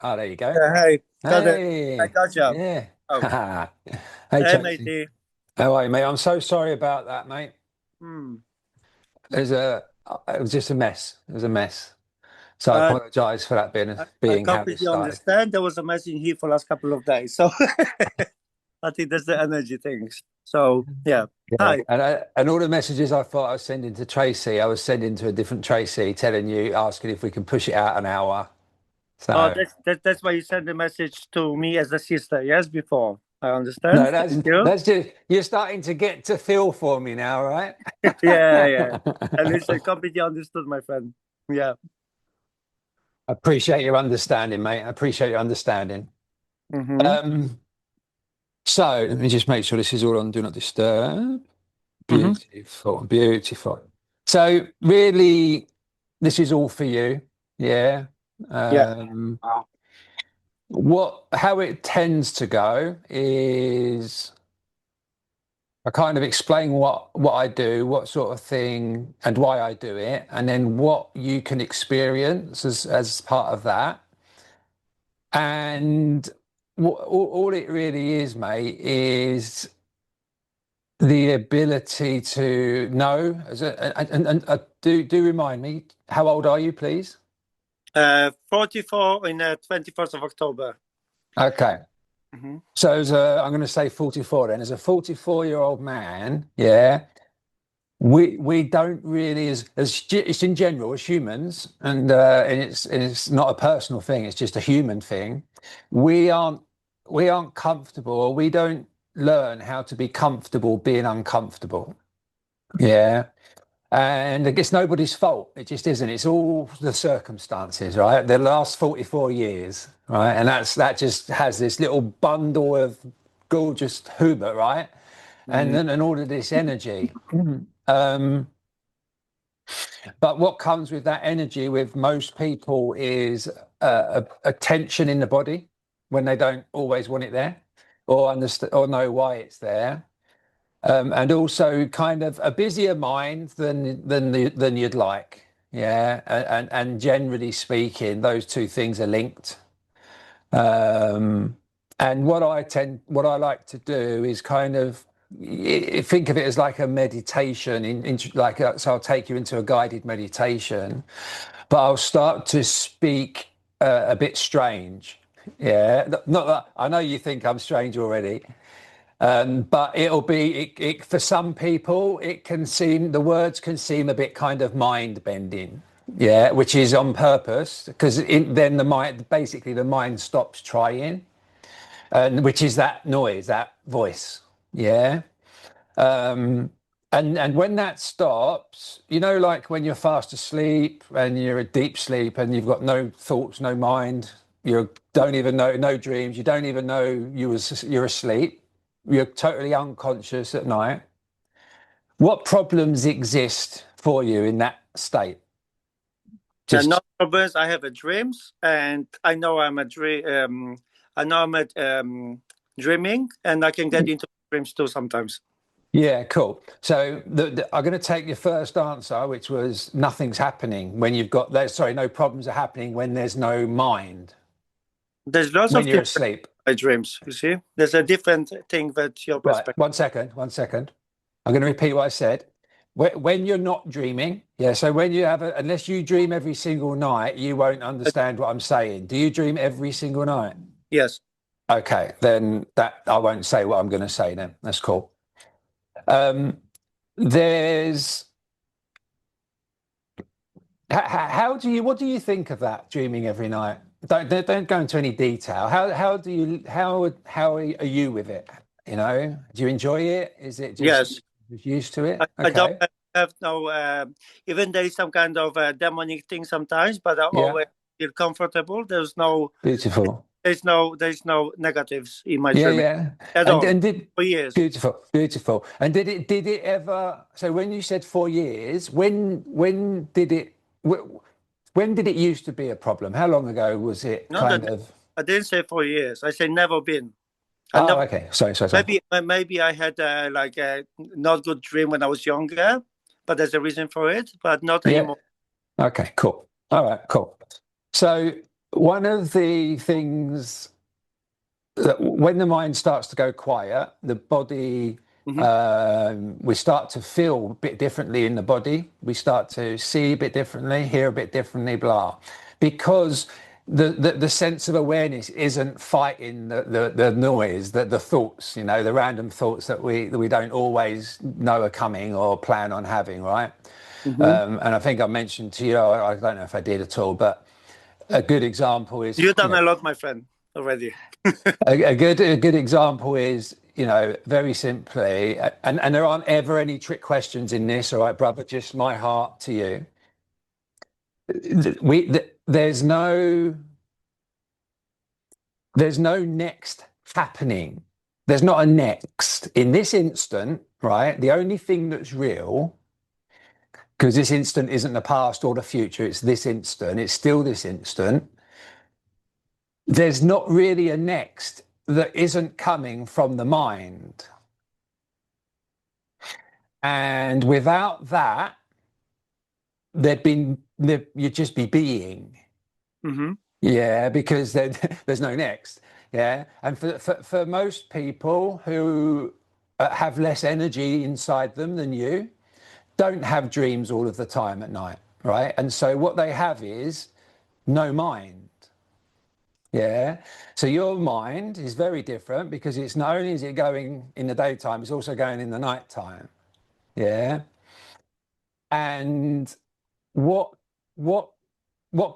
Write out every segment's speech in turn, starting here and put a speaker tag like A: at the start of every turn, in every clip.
A: Oh, there you go.
B: Yeah, hey, got it. I
A: Hey,
B: got you.
A: yeah.
B: Oh,
A: Hey,
B: hey,
A: Chelsea.
B: matey.
A: How are you, mate? I'm so sorry about that, mate.
B: Hmm.
A: There's a, it was just a mess. It was a mess. So I
B: Uh,
A: apologize for that being
B: I
A: being how it
B: completely
A: started.
B: understand. There was a mess in here for last couple of days, so I think that's the energy things. So yeah.
A: Yeah,
B: Hi.
A: and all the messages I thought I was sending to Tracy, I was sending to a different Tracy, telling you, asking if we can push it out an hour.
B: Oh,
A: So
B: that's why you sent the message to me as a sister. Yes, before I understand.
A: no,
B: Thank you.
A: that's just you're starting to get to feel for me now, right?
B: Yeah, yeah. And it's completely understood, my friend. Yeah.
A: Appreciate your understanding, mate. I appreciate your understanding.
B: Mm-hmm.
A: Um, so let me just make sure this is all on Do Not Disturb.
B: Mm-hmm.
A: Beautiful, beautiful. So really, this is all for you. Yeah.
B: Yeah.
A: Um, how it tends to go is I kind of explain what I do, what sort of thing, and why I do it, and then what you can experience as part of that. And all it really is, mate, is the ability to know. And do remind me, how old are you, please?
B: 44 in 21st of October.
A: Okay.
B: Mm-hmm.
A: So I'm going to say 44 then. As a 44-year-old man, yeah, we don't really it's in general as humans, and it's not a personal thing. It's just a human thing. We aren't we aren't comfortable, or we don't learn how to be comfortable being uncomfortable. Yeah. And I guess nobody's fault. It just isn't. It's all the circumstances, right? The last 44 years, right? And that just has this little bundle of gorgeous Hubert, right? And
B: Mm-hmm.
A: then and all of this energy. Um, but what comes with that energy with most people is a tension in the body when they don't always want it there, or understand or know why it's there. And also kind of a busier mind than you'd like. Yeah, and generally speaking, those two things are linked. Um, and what I like to do is kind of think of it as like a meditation. So I'll take you into a guided meditation, but I'll start to speak a bit strange. Yeah, not that I know you think I'm strange already. But it'll be for some people, the words can seem a bit kind of mind bending, yeah, which is on purpose because then the mind stops trying, and which is that noise, that voice, yeah. Um, and when that stops, like when you're fast asleep and you're a deep sleep and you've got no thoughts, no mind, you don't even know, no dreams, you don't even know you're asleep, you're totally unconscious at night. What problems exist for you in that state?
B: No
A: Just
B: problems. I have a dreams, and I know I'm a dream. I know I'm at dreaming, and I can get into dreams too sometimes.
A: Yeah, cool. So I'm going to take your first answer, which was nothing's happening when you've got that. Sorry, no problems are happening when there's no mind,
B: There's lots
A: when
B: of
A: you're
B: things
A: asleep.
B: in my dreams. You see, there's a different thing that your
A: Right,
B: perspective.
A: one second, one second. I'm going to repeat what I said. When you're not dreaming, yeah, so when you unless you dream every single night, you won't understand what I'm saying. Do you dream every single night?
B: Yes.
A: Okay, then that I won't say what I'm going to say then. That's cool. Um, there's what do you think of that dreaming every night? Don't go into any detail. How are you with it? Do you enjoy it? Is it just
B: Yes.
A: used to
B: I,
A: it?
B: I don't
A: Okay.
B: have no. Even there is some kind of demonic thing sometimes, but I
A: Yeah.
B: always feel comfortable. There's no.
A: Beautiful.
B: There's no negatives in my
A: Yeah,
B: dreaming
A: yeah.
B: at
A: And
B: all
A: and did
B: for years.
A: beautiful, beautiful. And did it ever? So when you said 4 years, when did it used to be a problem? How long ago was it
B: No,
A: kind of?
B: I didn't say 4 years. I say never been. I
A: Oh,
B: never.
A: okay. Sorry.
B: Maybe I had like a not good dream when I was younger, but there's a reason for it. But not
A: Yeah.
B: anymore.
A: Okay. Cool. All right. Cool. So one of the things that when the mind starts to go quiet, the body, we start to feel a bit differently in the body. We start to see a bit differently, hear a bit differently, blah, because the sense of awareness isn't fighting the noise, the thoughts, you know, the random thoughts that we don't always know are coming or plan on having, right? And I think I mentioned to you, I don't know if I did at all, but a good example is,
B: You've done a lot, my friend, already.
A: a good example is, you know, very simply, and there aren't ever any trick questions in this, all right, brother, just my heart to you. There's no next happening. There's not a next. In this instant, right, the only thing that's real, because this instant isn't the past or the future, it's this instant, it's still this instant. There's not really a next that isn't coming from the mind. And without that, you'd just be being. Yeah, because there's no next. Yeah. And for most people who have less energy inside them than you, don't have dreams all of the time at night, right? And so what they have is no mind. Yeah. So your mind is very different because it's not only is it going in the daytime, it's also going in the nighttime. Yeah. And what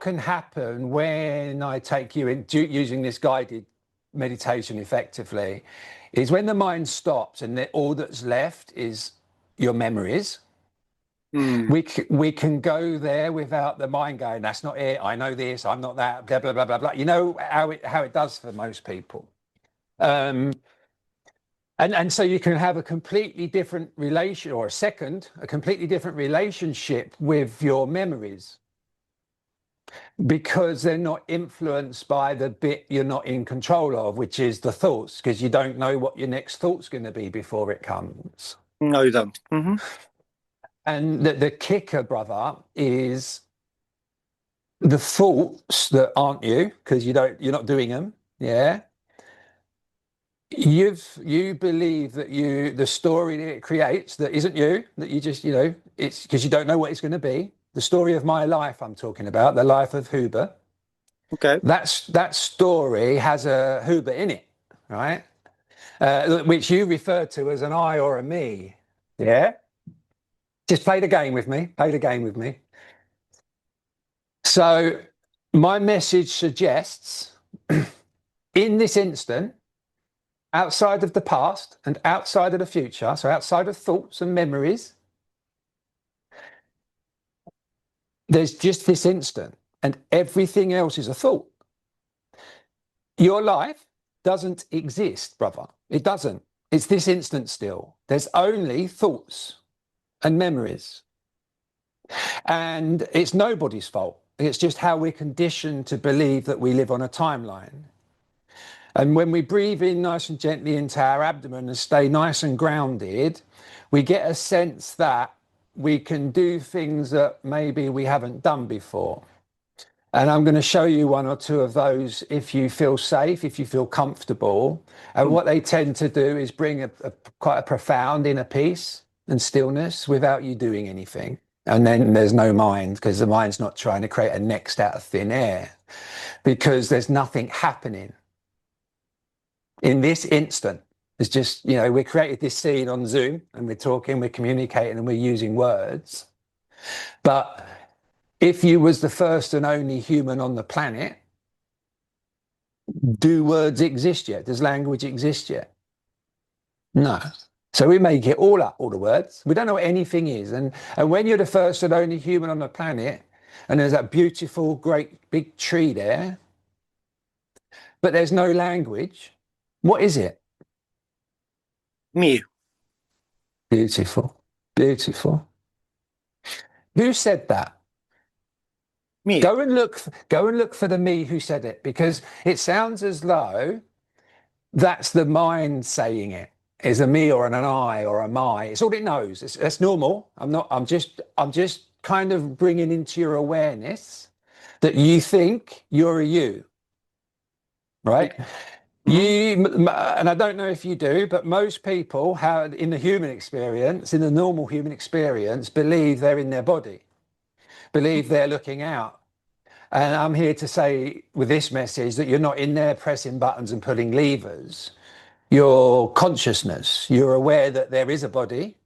A: can happen when I take you into using this guided meditation effectively is when the mind stops and all that's left is your memories. We can go there without the mind going, that's not it, I know this, I'm not that, blah, blah, blah, blah, blah. You know how it does for most people. And so you can have a completely different relation, or a completely different relationship with your memories, because they're not influenced by the bit you're not in control of, which is the thoughts, because you don't know what your next thought's going to be before it comes.
B: No, you don't.
A: And the kicker, brother, is the thoughts that aren't you, because you're not doing them. Yeah. You believe that the story that it creates that isn't you, that you just, it's because you don't know what it's going to be. The story of my life I'm talking about, the life of Hubert.
B: Okay.
A: That story has a Hubert in it, right? Which you refer to as an I or a me. Yeah. Just play the game with me. Play the game with me. So my message suggests in this instant, outside of the past and outside of the future, so outside of thoughts and memories, there's just this instant and everything else is a thought. Your life doesn't exist, brother. It doesn't. It's this instant still. There's only thoughts and memories. And it's nobody's fault. It's just how we're conditioned to believe that we live on a timeline. And when we breathe in nice and gently into our abdomen and stay nice and grounded, we get a sense that we can do things that maybe we haven't done before. And I'm going to show you one or two of those if you feel safe, if you feel comfortable. And what they tend to do is bring quite a profound inner peace and stillness without you doing anything. And then there's no mind, because the mind's not trying to create a next out of thin air, because there's nothing happening. In this instant, it's just, we created this scene on Zoom and we're talking, we're communicating and we're using words. But if you was the first and only human on the planet, do words exist yet? Does language exist yet? No. So we make it all up, all the words. We don't know what anything is. And when you're the first and only human on the planet, and there's that beautiful, great big tree there, but there's no language, what is it?
B: Me.
A: Beautiful. Beautiful. Who said that?
B: Me.
A: Go and look for the me who said it, because it sounds as though that's the mind saying it. Is a me or an I or a my. It's all it knows. That's normal. I'm just kind of bringing into your awareness that you think you're a you, right? And I don't know if you do, but most people have, in the human experience, in the normal human experience, believe they're in their body, believe they're looking out. And I'm here to say with this message that you're not in there pressing buttons and pulling levers. Your consciousness, you're aware that there is a body,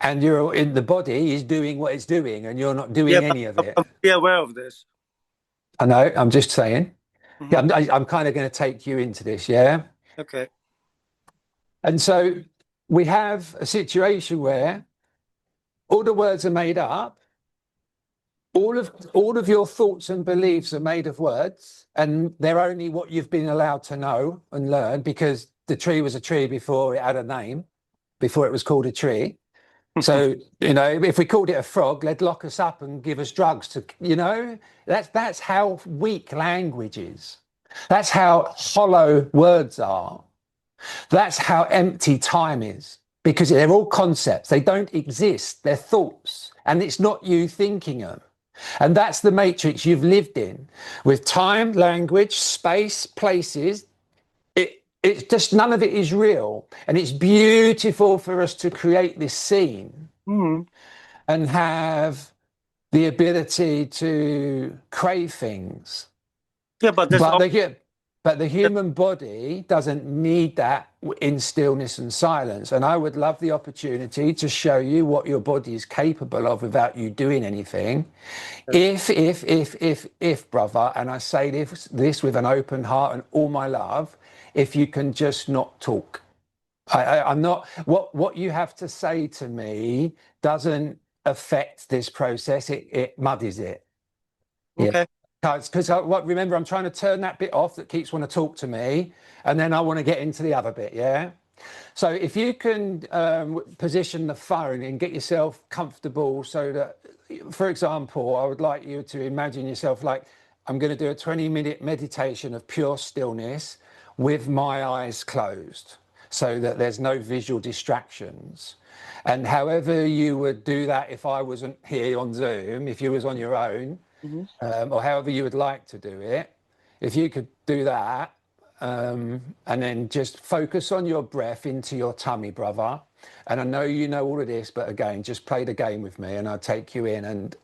A: and you're in the body is doing what it's doing, and you're not doing any of it.
B: I'm fully aware of this.
A: I know, I'm just saying. Yeah, I'm kind of going to take you into this, yeah?
B: Okay.
A: And so we have a situation where all the words are made up, all of your thoughts and beliefs are made of words, and they're only what you've been allowed to know and learn, because the tree was a tree before it had a name, before it was called a tree. So, you know, if we called it a frog, they'd lock us up and give us drugs to, you know, that's how weak language is. That's how hollow words are. That's how empty time is, because they're all concepts. They don't exist. They're thoughts, and it's not you thinking them. And that's the matrix you've lived in, with time, language, space, places. It's just, none of it is real. And it's beautiful for us to create this scene and have the ability to crave things.
B: Yeah, but
A: the human body doesn't need that in stillness and silence. And I would love the opportunity to show you what your body is capable of without you doing anything. If, brother, and I say this with an open heart and all my love, if you can just not talk. I'm not, what you have to say to me doesn't affect this process. It muddies it.
B: Okay.
A: Because remember, I'm trying to turn that bit off that keeps wanting to talk to me, and then I want to get into the other bit, yeah? So if you can position the phone and get yourself comfortable so that, for example, I would like you to imagine yourself like, I'm going to do a 20-minute meditation of pure stillness with my eyes closed, so that there's no visual distractions. And however you would do that if I wasn't here on Zoom, if you was on your own, or however you would like to do it, if you could do that, and then just focus on your breath into your tummy, brother. And I know you know all of this, but again, just play the game with me, and I'll take you in, and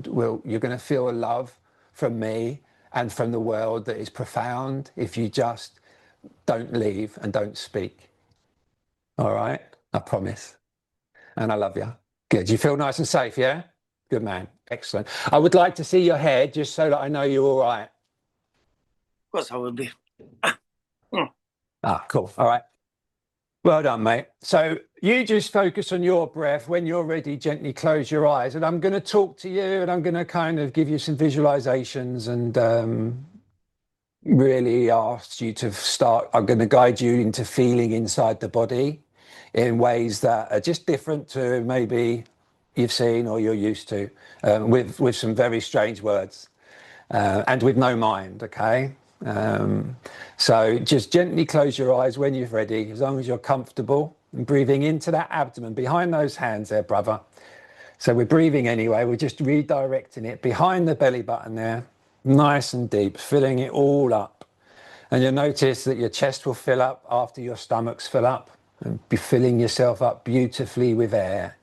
A: you're going to feel a love from me and from the world that is profound if you just don't leave and don't speak. All right? I promise. And I love you. Good. You feel nice and safe, yeah? Good man. Excellent. I would like to see your head just so that I know you're all right.
B: Of course I will be.
A: Ah, cool. All right. Well done, mate. So you just focus on your breath. When you're ready, gently close your eyes. And I'm going to talk to you, and I'm going to kind of give you some visualizations and really ask you to start. I'm going to guide you into feeling inside the body in ways that are just different to maybe you've seen or you're used to, with some very strange words and with no mind, okay? So just gently close your eyes when you're ready, as long as you're comfortable, and breathing into that abdomen behind those hands there, brother. So we're breathing anyway, we're just redirecting it behind the belly button there, nice and deep, filling it all up. And you'll notice that your chest will fill up after your stomachs fill up, and be filling yourself up beautifully with air.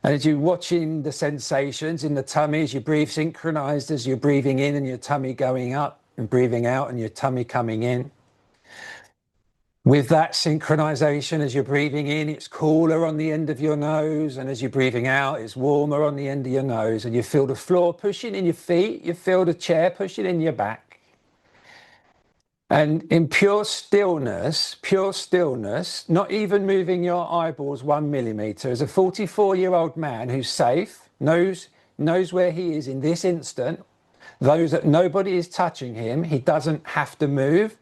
A: And as you're watching the sensations in the tummy, as you breathe synchronized, as you're breathing in and your tummy going up, and breathing out and your tummy coming in. With that synchronization, as you're breathing in, it's cooler on the end of your nose, and as you're breathing out, it's warmer on the end of your nose, and you feel the floor pushing in your feet, you feel the chair pushing in your back. And in pure stillness, not even moving your eyeballs 1 millimeter, as a 44-year-old man who's safe, knows where he is in this instant, those that nobody is touching him, he doesn't have to move.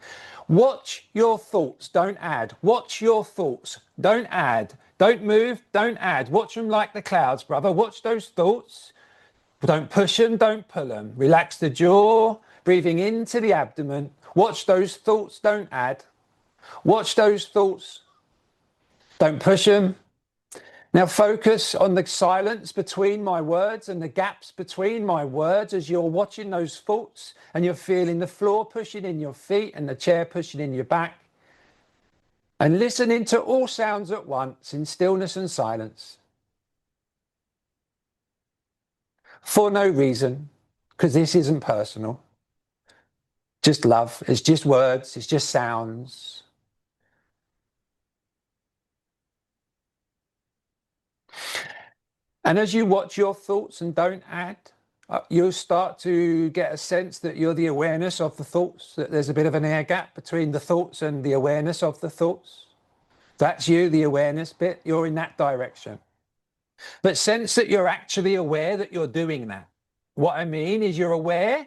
A: Watch your thoughts, don't add. Watch your thoughts, don't add. Don't move, don't add. Watch them like the clouds, brother. Watch those thoughts. Don't push them, don't pull them. Relax the jaw, breathing into the abdomen. Watch those thoughts, don't add. Watch those thoughts. Don't push them. Now focus on the silence between my words and the gaps between my words as you're watching those thoughts and you're feeling the floor pushing in your feet and the chair pushing in your back. And listening to all sounds at once in stillness and silence. For no reason, because this isn't personal. Just love, it's just words, it's just sounds. And as you watch your thoughts and don't add, you'll start to get a sense that you're the awareness of the thoughts, that there's a bit of an air gap between the thoughts and the awareness of the thoughts. That's you, the awareness bit, you're in that direction. But sense that you're actually aware that you're doing that. What I mean is you're aware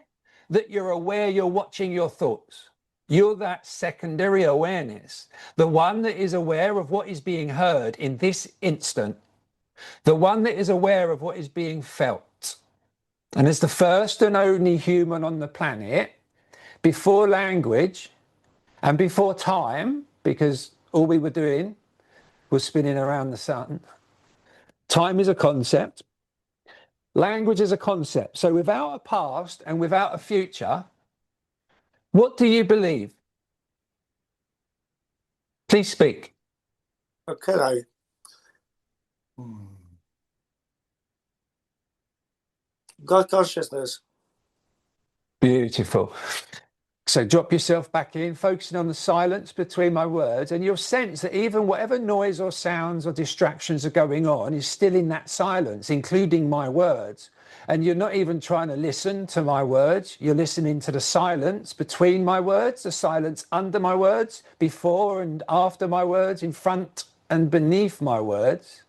A: that you're watching your thoughts. You're that secondary awareness, the one that is aware of what is being heard in this instant, the one that is aware of what is being felt. And as the first and only human on the planet, before language and before time, because all we were doing was spinning around the sun, time is a concept, language is a concept. So without a past and without a future, what do you believe? Please speak.
B: Okay. God consciousness.
A: Beautiful. So drop yourself back in, focusing on the silence between my words, and you'll sense that even whatever noise or sounds or distractions are going on is still in that silence, including my words. And you're not even trying to listen to my words, you're listening to the silence between my words, the silence under my words, before and after my words, in front and beneath my words.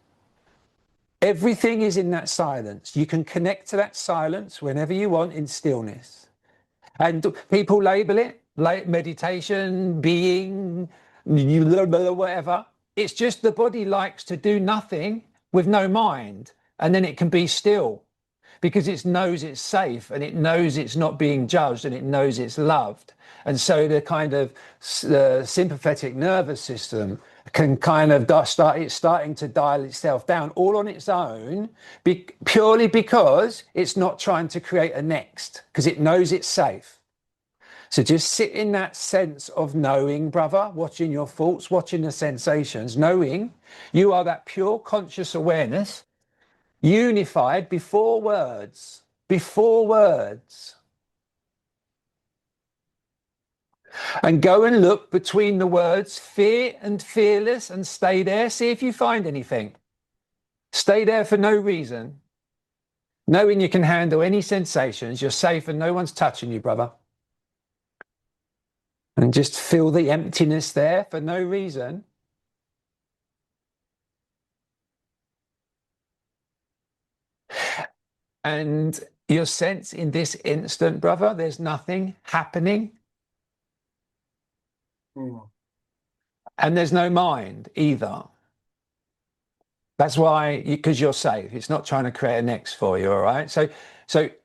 A: Everything is in that silence. You can connect to that silence whenever you want in stillness. And people label it like meditation, being, whatever. It's just the body likes to do nothing with no mind, and then it can be still because it knows it's safe and it knows it's not being judged and it knows it's loved. And so the kind of the sympathetic nervous system can kind of starting to dial itself down all on its own, purely because it's not trying to create a next, because it knows it's safe. So just sit in that sense of knowing, brother, watching your thoughts, watching the sensations, knowing you are that pure conscious awareness, unified before words, before words. And go and look between the words fear and fearless and stay there. See if you find anything. Stay there for no reason. Knowing you can handle any sensations, you're safe and no one's touching you, brother. And just feel the emptiness there for no reason. And your sense in this instant, brother, there's nothing happening. And there's no mind either. That's why, because you're safe. It's not trying to create a next for you, all right? So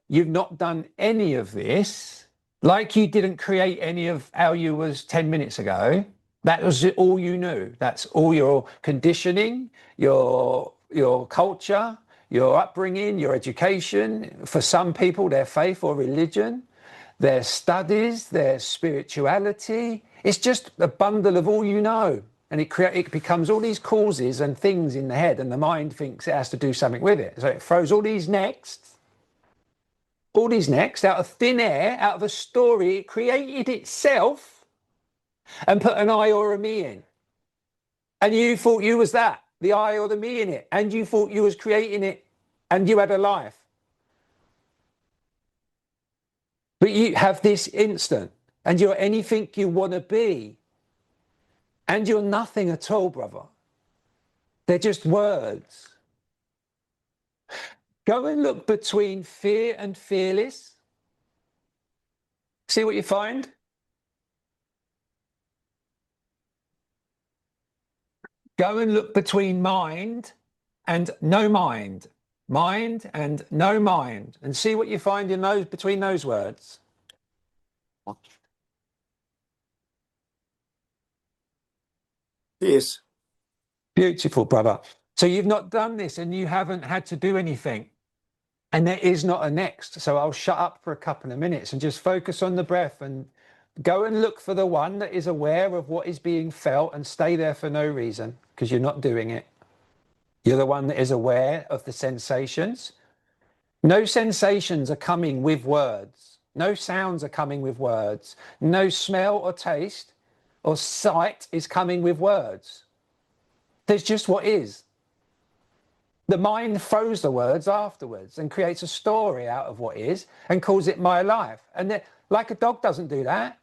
A: you've not done any of this, like you didn't create any of how you was 10 minutes ago. That was all you knew. That's all your conditioning, your culture, your upbringing, your education. For some people, their faith or religion, their studies, their spirituality. It's just a bundle of all you know. And it becomes all these causes and things in the head, and the mind thinks it has to do something with it. So it throws all these nexts out of thin air, out of a story it created itself, and put an I or a me in. And you thought you was that, the I or the me in it, and you thought you was creating it, and you had a life. But you have this instant, and you're anything you want to be. And you're nothing at all, brother. They're just words. Go and look between fear and fearless. See what you find? Go and look between mind and no mind. Mind and no mind. And see what you find in those, between those words.
B: Peace.
A: Beautiful, brother. So you've not done this and you haven't had to do anything. And there is not a next. So I'll shut up for a couple of minutes and just focus on the breath and go and look for the one that is aware of what is being felt and stay there for no reason because you're not doing it. You're the one that is aware of the sensations. No sensations are coming with words. No sounds are coming with words. No smell or taste or sight is coming with words. There's just what is. The mind throws the words afterwards and creates a story out of what is and calls it my life. And like a dog doesn't do that.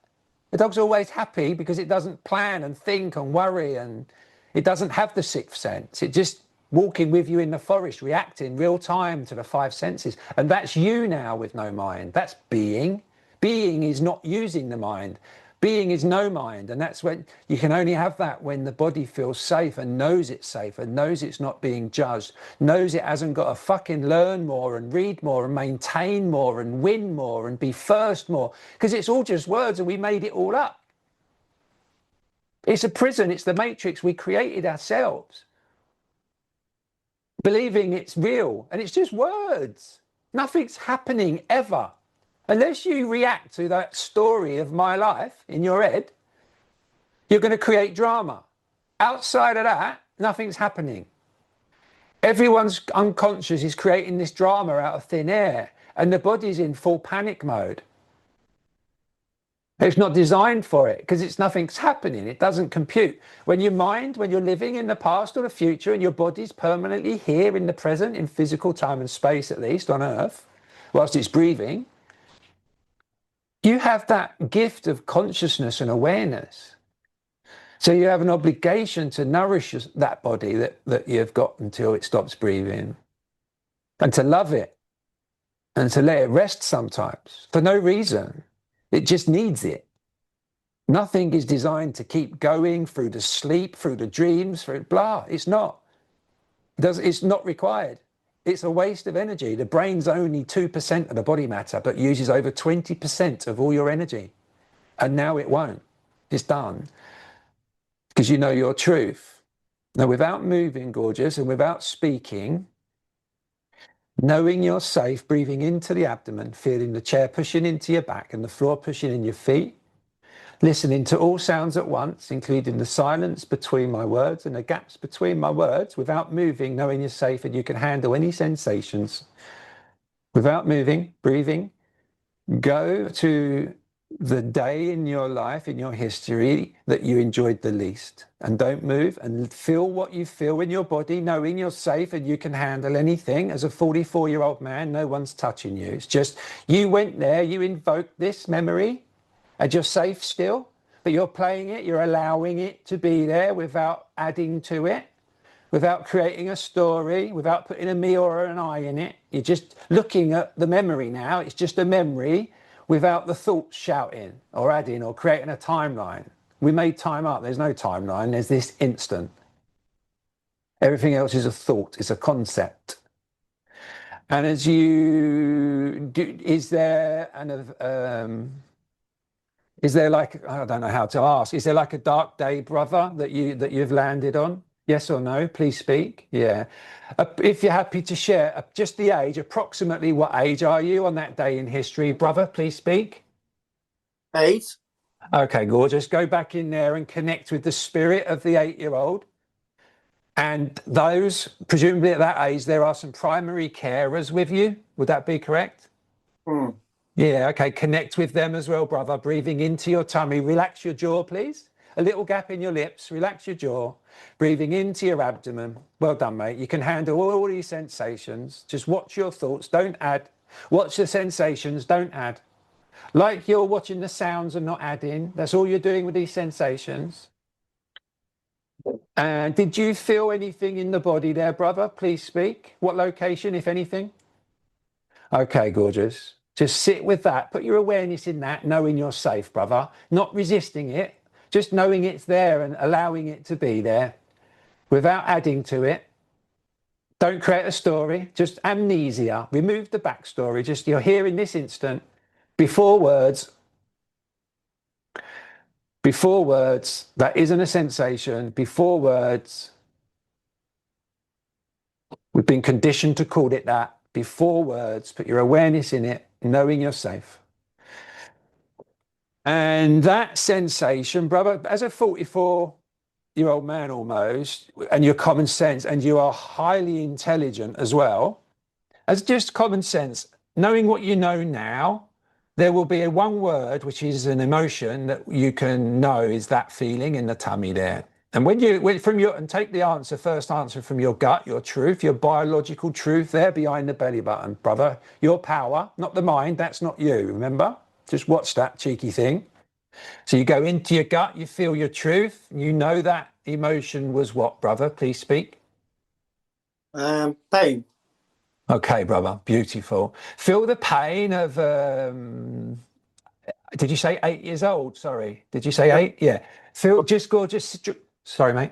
A: The dog's always happy because it doesn't plan and think and worry, and it doesn't have the sixth sense. It just walking with you in the forest, reacting real time to the five senses. And that's you now with no mind. That's being. Being is not using the mind. Being is no mind. And that's when you can only have that when the body feels safe and knows it's safe and knows it's not being judged, knows it hasn't got to fucking learn more and read more and maintain more and win more and be first more, because it's all just words and we made it all up. It's a prison. It's the matrix we created ourselves, believing it's real, and it's just words. Nothing's happening ever. Unless you react to that story of my life in your head, you're going to create drama. Outside of that, nothing's happening. Everyone's unconscious is creating this drama out of thin air, and the body's in full panic mode. It's not designed for it because nothing's happening. It doesn't compute. When you're living in the past or the future and your body's permanently here in the present, in physical time and space, at least on Earth, whilst it's breathing, you have that gift of consciousness and awareness. So you have an obligation to nourish that body that you've got until it stops breathing, and to love it and to let it rest sometimes for no reason. It just needs it. Nothing is designed to keep going through the sleep, through the dreams, through blah. It's not. It's not required. It's a waste of energy. The brain's only 2% of the body matter, but uses over 20% of all your energy. And now it won't. It's done. Because you know your truth. Now, without moving, gorgeous, and without speaking, knowing you're safe, breathing into the abdomen, feeling the chair pushing into your back and the floor pushing in your feet, listening to all sounds at once, including the silence between my words and the gaps between my words, without moving, knowing you're safe and you can handle any sensations. Without moving, breathing, go to the day in your life, in your history, that you enjoyed the least. And don't move, and feel what you feel in your body, knowing you're safe and you can handle anything. As a 44-year-old man, no one's touching you. It's just, you went there, you invoked this memory, and you're safe still, but you're playing it, you're allowing it to be there without adding to it, without creating a story, without putting a me or an I in it. You're just looking at the memory now. It's just a memory without the thoughts shouting or adding or creating a timeline. We made time up. There's no timeline. There's this instant. Everything else is a thought. It's a concept. And as you do, is there like, I don't know how to ask, is there like a dark day, brother, that you've landed on? Yes or no? Please speak. Yeah. If you're happy to share just the age, approximately what age are you on that day in history, brother? Please speak.
B: 8.
A: Okay, gorgeous. Go back in there and connect with the spirit of the 8-year-old. And those, presumably at that age, there are some primary carers with you. Would that be correct?
B: Mm.
A: Yeah, okay. Connect with them as well, brother. Breathing into your tummy. Relax your jaw, please. A little gap in your lips. Relax your jaw. Breathing into your abdomen. Well done, mate. You can handle all these sensations. Just watch your thoughts. Don't add. Watch the sensations. Don't add. Like you're watching the sounds and not adding. That's all you're doing with these sensations. And did you feel anything in the body there, brother? Please speak. What location, if anything? Okay, gorgeous. Just sit with that. Put your awareness in that, knowing you're safe, brother. Not resisting it. Just knowing it's there and allowing it to be there without adding to it. Don't create a story. Just amnesia. Remove the backstory. Just you're here in this instant. Before words. Before words. That isn't a sensation. Before words. We've been conditioned to call it that before words. Put your awareness in it, knowing you're safe. And that sensation, brother, as a 44-year-old man almost, and your common sense, and you are highly intelligent as well, as just common sense, knowing what you know now, there will be a one word, which is an emotion that you can know is that feeling in the tummy there. And and take the answer, first answer from your gut, your truth, your biological truth there behind the belly button, brother. Your power, not the mind, that's not you, remember? Just watch that cheeky thing. So you go into your gut, you feel your truth, you know that emotion was what, brother? Please speak.
B: Pain.
A: Okay, brother, beautiful. Feel the pain of, did you say 8 years old? Sorry. Did you say 8? Yeah. Feel just gorgeous. Sorry, mate.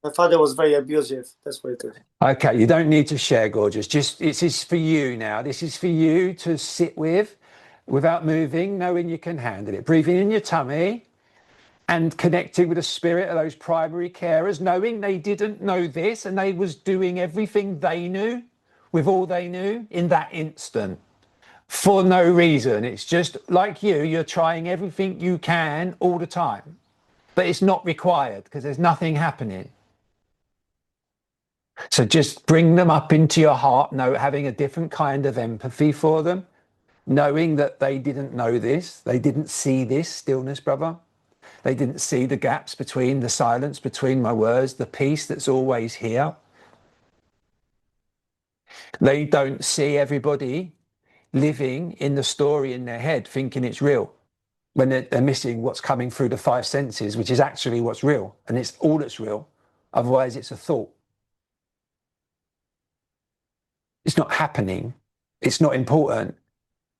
B: My father was very abusive. That's what it is.
A: Okay, you don't need to share, gorgeous. Just this is for you now. This is for you to sit with without moving, knowing you can handle it. Breathing in your tummy and connecting with the spirit of those primary carers, knowing they didn't know this and they was doing everything they knew with all they knew in that instant for no reason. It's just like you're trying everything you can all the time, but it's not required because there's nothing happening. So just bring them up into your heart, having a different kind of empathy for them, knowing that they didn't know this, they didn't see this stillness, brother. They didn't see the gaps between the silence, between my words, the peace that's always here. They don't see everybody living in the story in their head, thinking it's real, when they're missing what's coming through the 5 senses, which is actually what's real, and it's all that's real. Otherwise, it's a thought. It's not happening. It's not important.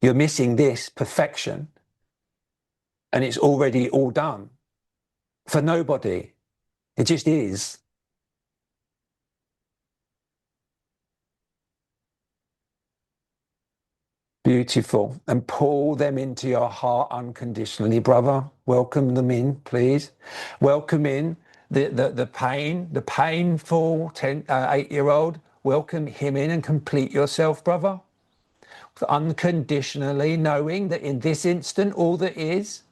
A: You're missing this perfection, and it's already all done for nobody. It just is. Beautiful. And pull them into your heart unconditionally, brother. Welcome them in, please. Welcome in the pain, the painful 8-year-old. Welcome him in and complete yourself, brother. Unconditionally, knowing that in this instant, all that is,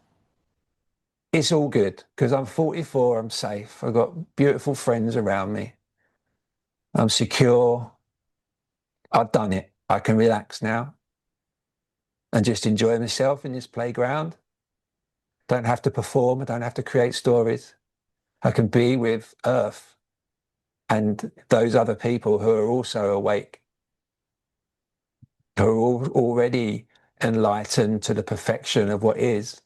A: it's all good. Because I'm 44, I'm safe. I've got beautiful friends around me. I'm secure. I've done it. I can relax now and just enjoy myself in this playground. Don't have to perform. I don't have to create stories. I can be with Earth and those other people who are also awake, who are already enlightened to the perfection of what is.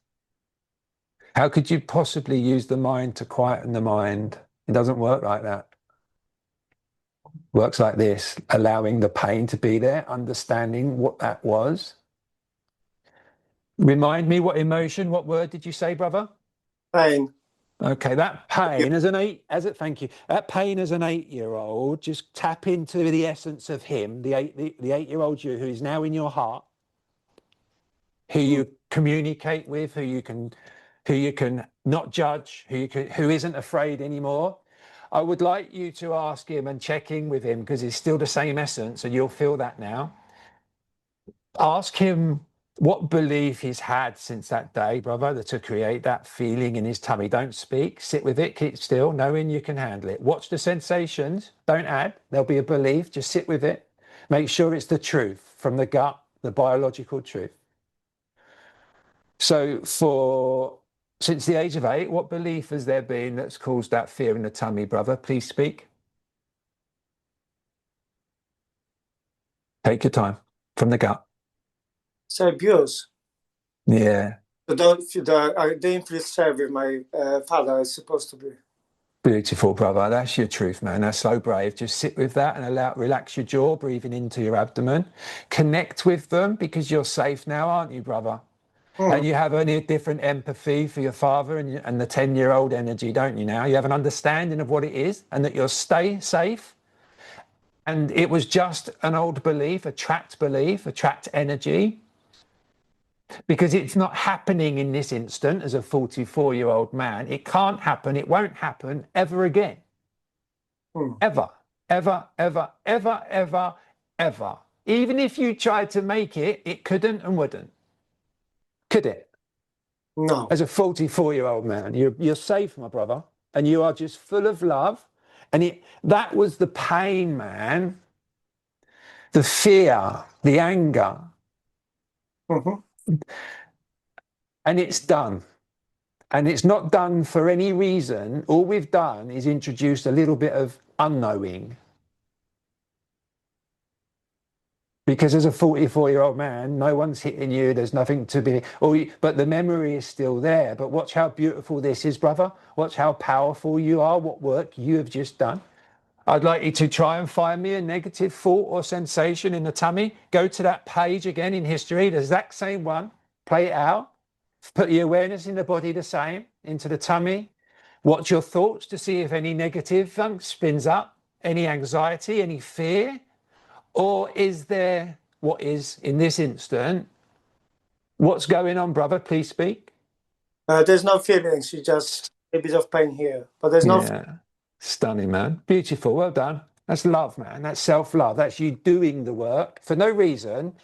A: How could you possibly use the mind to quieten the mind? It doesn't work like that. It works like this, allowing the pain to be there, understanding what that was. Remind me what emotion, what word did you say, brother?
B: Pain.
A: Okay, that pain thank you. That pain as an 8-year-old, just tap into the essence of him, the 8-year-old you who is now in your heart, who you communicate with, who you can not judge, who isn't afraid anymore. I would like you to ask him and check in with him because it's still the same essence and you'll feel that now. Ask him what belief he's had since that day, brother, to create that feeling in his tummy. Don't speak, sit with it, keep still, knowing you can handle it. Watch the sensations, don't add, there'll be a belief, just sit with it. Make sure it's the truth from the gut, the biological truth. So since the age of 8, what belief has there been that's caused that fear in the tummy, brother? Please speak. Take your time from the gut.
B: It's abuse.
A: Yeah.
B: I didn't feel safe with my father. Is supposed to be.
A: Beautiful, brother. That's your truth, man. That's so brave. Just sit with that and relax your jaw, breathing into your abdomen. Connect with them because you're safe now, aren't you, brother? And you have a different empathy for your father and the 10-year-old energy, don't you now? You have an understanding of what it is and that you'll stay safe. And it was just an old belief, a trapped energy. Because it's not happening in this instant as a 44-year-old man. It can't happen. It won't happen ever again. Ever Ever, ever, ever, ever, ever. Even if you tried to make it, it couldn't and wouldn't. Could it?
B: No.
A: As a 44-year-old man, you're safe, my brother, and you are just full of love. And that was the pain, man. The fear, the anger.
B: Mm-hmm.
A: And it's done. And it's not done for any reason. All we've done is introduced a little bit of unknowing. Because as a 44-year-old man, no one's hitting you. There's nothing to be, but the memory is still there. But watch how beautiful this is, brother. Watch how powerful you are, what work you have just done. I'd like you to try and find me a negative thought or sensation in the tummy. Go to that page again in history, the exact same one. Play it out. Put the awareness in the body the same, into the tummy. Watch your thoughts to see if any negative spins up, any anxiety, any fear. Or is there what is in this instant? What's going on, brother? Please speak.
B: There's no feelings. You just a bit of pain here, but there's no.
A: Yeah, stunning, man. Beautiful. Well done. That's love, man. That's self-love. That's you doing the work for no reason,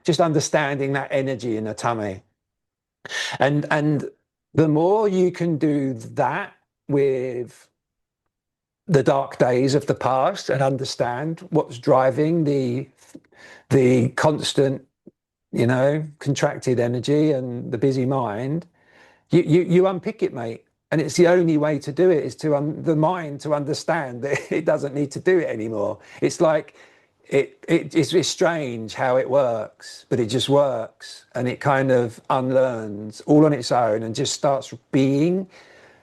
A: just understanding that energy in the tummy. And the more you can do that with the dark days of the past and understand what's driving the constant, contracted energy and the busy mind, you unpick it, mate. And it's the only way to do it is to the mind to understand that it doesn't need to do it anymore. It's like it's strange how it works, but it just works, and it kind of unlearns all on its own and just starts being,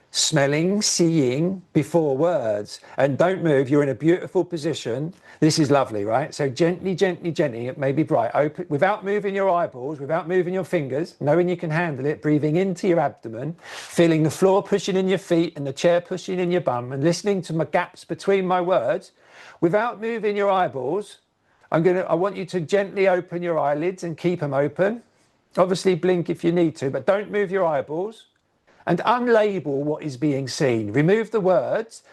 A: smelling, seeing before words. And don't move. You're in a beautiful position. This is lovely, right? So gently, gently, gently, it may be bright, open, without moving your eyeballs, without moving your fingers, knowing you can handle it, breathing into your abdomen, feeling the floor pushing in your feet and the chair pushing in your bum, and listening to my gaps between my words, without moving your eyeballs. I want you to gently open your eyelids and keep them open. Obviously blink if you need to, but don't move your eyeballs. And unlabel what is being seen. Remove the words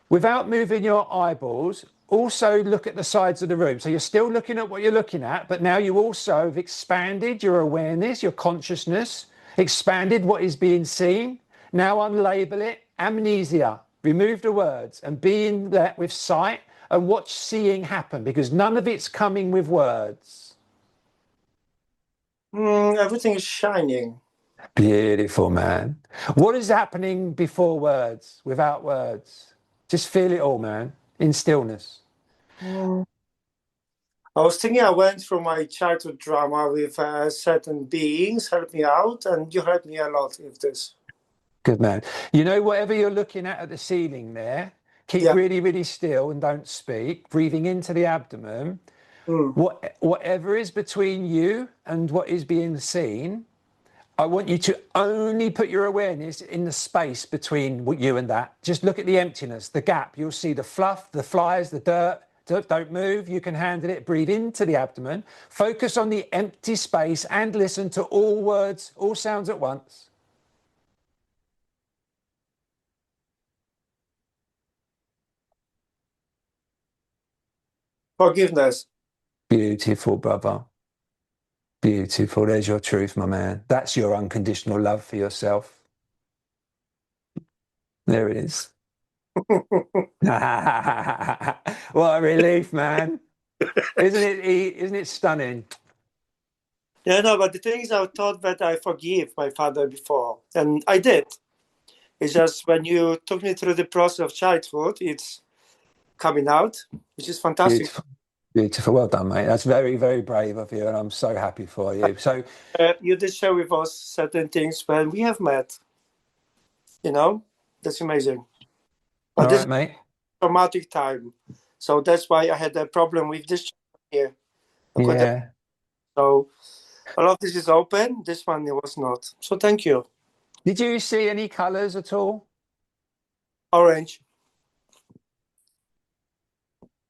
A: without moving your eyeballs. Also look at the sides of the room. So you're still looking at what you're looking at, but now you also have expanded your awareness, your consciousness, expanded what is being seen. Now unlabel it, amnesia. Remove the words and be in that with sight and watch seeing happen, because none of it's coming with words.
B: Everything is shining.
A: Beautiful, man. What is happening before words, without words? Just feel it all, man, in stillness.
B: I was thinking I went through my childhood drama with certain beings, helped me out, and you helped me a lot with this.
A: Good man. Whatever you're looking at the ceiling there, keep really, really still and don't speak, breathing into the abdomen. Whatever is between you and what is being seen, I want you to only put your awareness in the space between you and that. Just look at the emptiness, the gap. You'll see the fluff, the flies, the dirt. Don't move. You can handle it. Breathe into the abdomen. Focus on the empty space and listen to all words, all sounds at once.
B: Forgiveness.
A: Beautiful, brother. Beautiful. There's your truth, my man. That's your unconditional love for yourself. There it is. What a relief, man. Isn't it stunning?
B: Yeah, no, but the thing is, I thought that I forgive my father before, and I did. It's just when you took me through the process of childhood, it's coming out, which is fantastic.
A: Beautiful. Beautiful. Well done, mate. That's very, very brave of you, and I'm so happy for you. So
B: you did share with us certain things when we have met. That's amazing. But
A: all
B: this
A: right, mate.
B: is a traumatic time, so that's why I had a problem with this here.
A: Yeah.
B: So a lot of this is open. This one it was not. So thank you.
A: Did you see any colours at all?
B: Orange.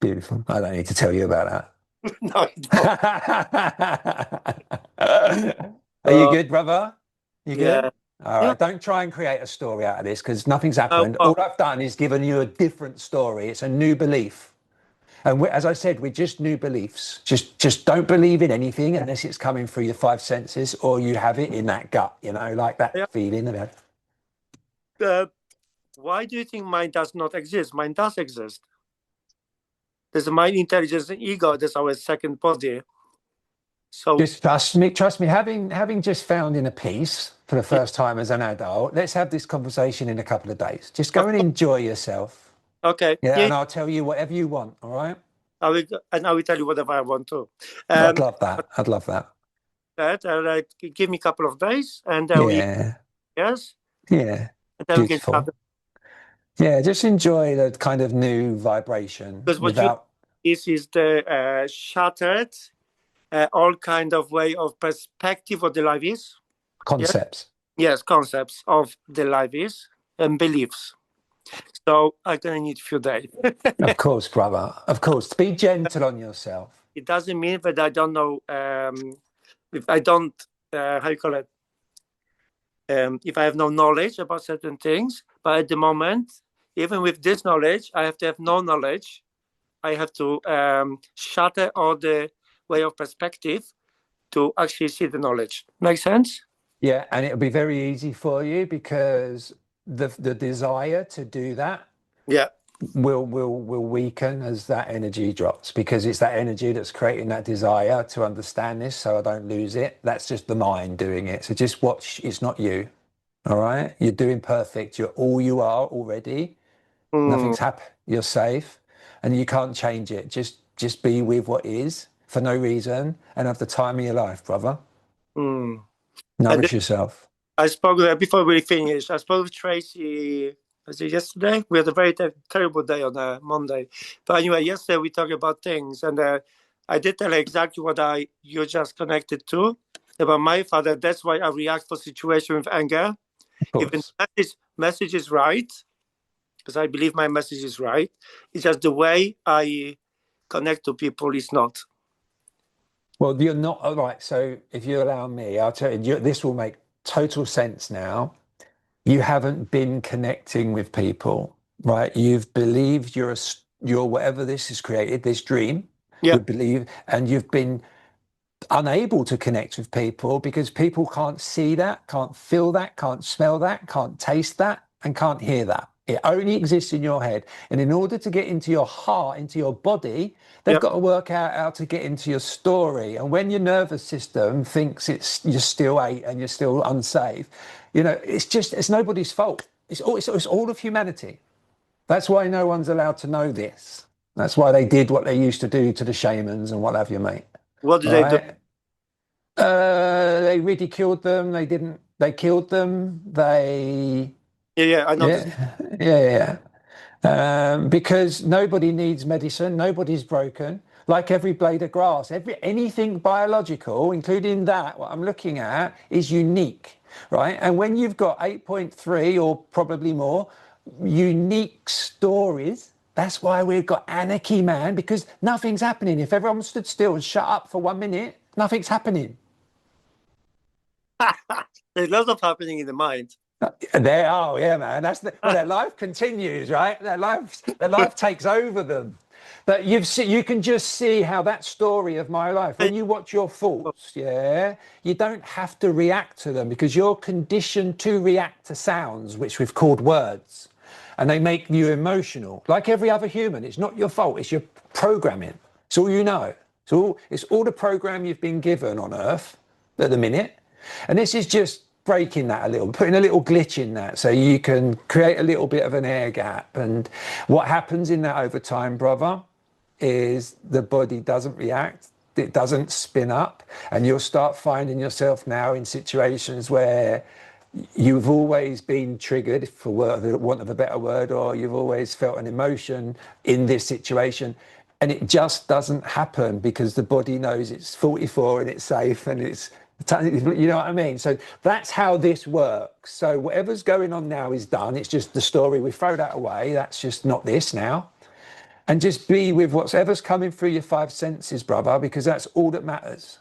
A: Beautiful. I don't need to tell you about that.
B: No, you don't.
A: Are you good, brother? You
B: Yeah.
A: good? All right. Don't try and create a story out of this, because nothing's happened.
B: Oh.
A: All I've done is given you a different story. It's a new belief. And as I said, we're just new beliefs. Just don't believe in anything unless it's coming through your five senses or you have it in that gut, like that
B: Yeah.
A: feeling about.
B: Why do you think mind does not exist? Mind does exist. There's a mind, intelligence, and ego. There's our second body. So
A: Just trust me. Having just found inner peace for the
B: yeah,
A: first time as an adult, let's have this conversation in a couple of days. Just go and enjoy yourself.
B: okay.
A: Yeah,
B: Yeah,
A: and I'll tell you whatever you want. All right.
B: I will tell you whatever I want to.
A: I'd
B: Um,
A: love that. I'd love that.
B: that give me a couple of days, and then we
A: Yeah.
B: yes,
A: Yeah.
B: and then we can start.
A: Beautiful. Yeah, just enjoy the kind of new vibration
B: Because what you
A: without
B: is the shattered all kind of way of perspective of the life is. Yeah.
A: concepts.
B: Yes, concepts of the life is and beliefs. So I'm gonna need a few days.
A: Of course, brother. Of course. Be gentle on yourself.
B: It doesn't mean that I don't know if I don't how you call it if I have no knowledge about certain things. But at the moment, even with this knowledge, I have to have no knowledge. I have to shatter all the way of perspective to actually see the knowledge. Make sense?
A: Yeah, and it'll be very easy for you because the desire to do that
B: Yeah.
A: will weaken as that energy drops because it's that energy that's creating that desire to understand this so I don't lose it. That's just the mind doing it. So just watch, it's not you. All right. You're doing perfect. You're all you are already. Nothing's happened. You're safe and you can't change it. Just be with what is for no reason and have the time of your life, brother.
B: Mm.
A: Nourish yourself.
B: I spoke before we finish. I spoke with Tracy. Was it yesterday? We had a very terrible day on Monday. But anyway, yesterday we talked about things, and I did tell her exactly what you just connected to about my father. That's why I react for situation with anger.
A: Of
B: Even
A: course.
B: message is right, because I believe my message is right. It's just the way I connect to people is not.
A: Well, you're not all right. So if you allow me, I'll tell you, this will make total sense now. You haven't been connecting with people, right? You've believed you're whatever this is created, this dream,
B: Yeah.
A: would believe, and you've been unable to connect with people because people can't see that, can't feel that, can't smell that, can't taste that, and can't hear that. It only exists in your head. And in order to get into your heart, into your body, they've
B: Yeah.
A: got to work out how to get into your story. And when your nervous system thinks you're still 8 and you're still unsafe, it's nobody's fault. It's all of humanity. That's why no one's allowed to know this. That's why they did what they used to do to the shamans and what have you, mate.
B: What did
A: All
B: they do?
A: right. They ridiculed them. They didn't. They killed them. They.
B: Yeah, I know this.
A: Yeah. Because nobody needs medicine. Nobody's broken. Like every blade of grass, anything biological, including that, what I'm looking at, is unique, right? And when you've got 8.3 or probably more unique stories, that's why we've got anarchy, man, because nothing's happening. If everyone stood still and shut up for 1 minute, nothing's happening.
B: There's lots of happening in the mind.
A: They are, yeah, man. Well, their life continues, right? Their life takes over them. But you can just see how that story of my life, when you watch your thoughts, yeah, you don't have to react to them because you're conditioned to react to sounds, which we've called words, and they make you emotional. Like every other human, it's not your fault. It's your programming. It's all you know. It's all the program you've been given on Earth at the minute, and this is just breaking that a little, putting a little glitch in that so you can create a little bit of an air gap. And what happens in that over time, brother, is the body doesn't react, it doesn't spin up, and you'll start finding yourself now in situations where you've always been triggered, for want of a better word, or you've always felt an emotion in this situation, and it just doesn't happen because the body knows it's 44 and it's safe and it's, you know what I mean? So that's how this works. So whatever's going on now is done. It's just the story. We throw that away. That's just not this now. And just be with whatever's coming through your five senses, brother, because that's all that matters.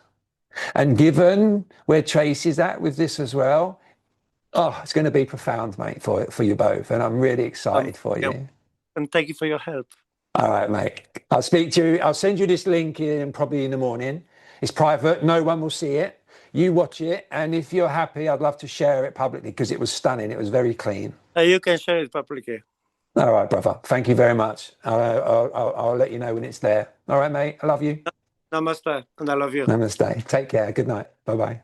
A: And given where Tracy's at with this as well, it's going to be profound, mate, for you both. And I'm really excited for you.
B: And thank you for your help.
A: All right, mate. I'll speak to you. I'll send you this link in probably in the morning. It's private. No one will see it. You watch it. And if you're happy, I'd love to share it publicly because it was stunning. It was very clean.
B: You can share it publicly.
A: All right, brother. Thank you very much. I'll let you know when it's there. All right, mate. I love you.
B: Namaste, and I love you.
A: Namaste. Take care. Good night. Bye-bye.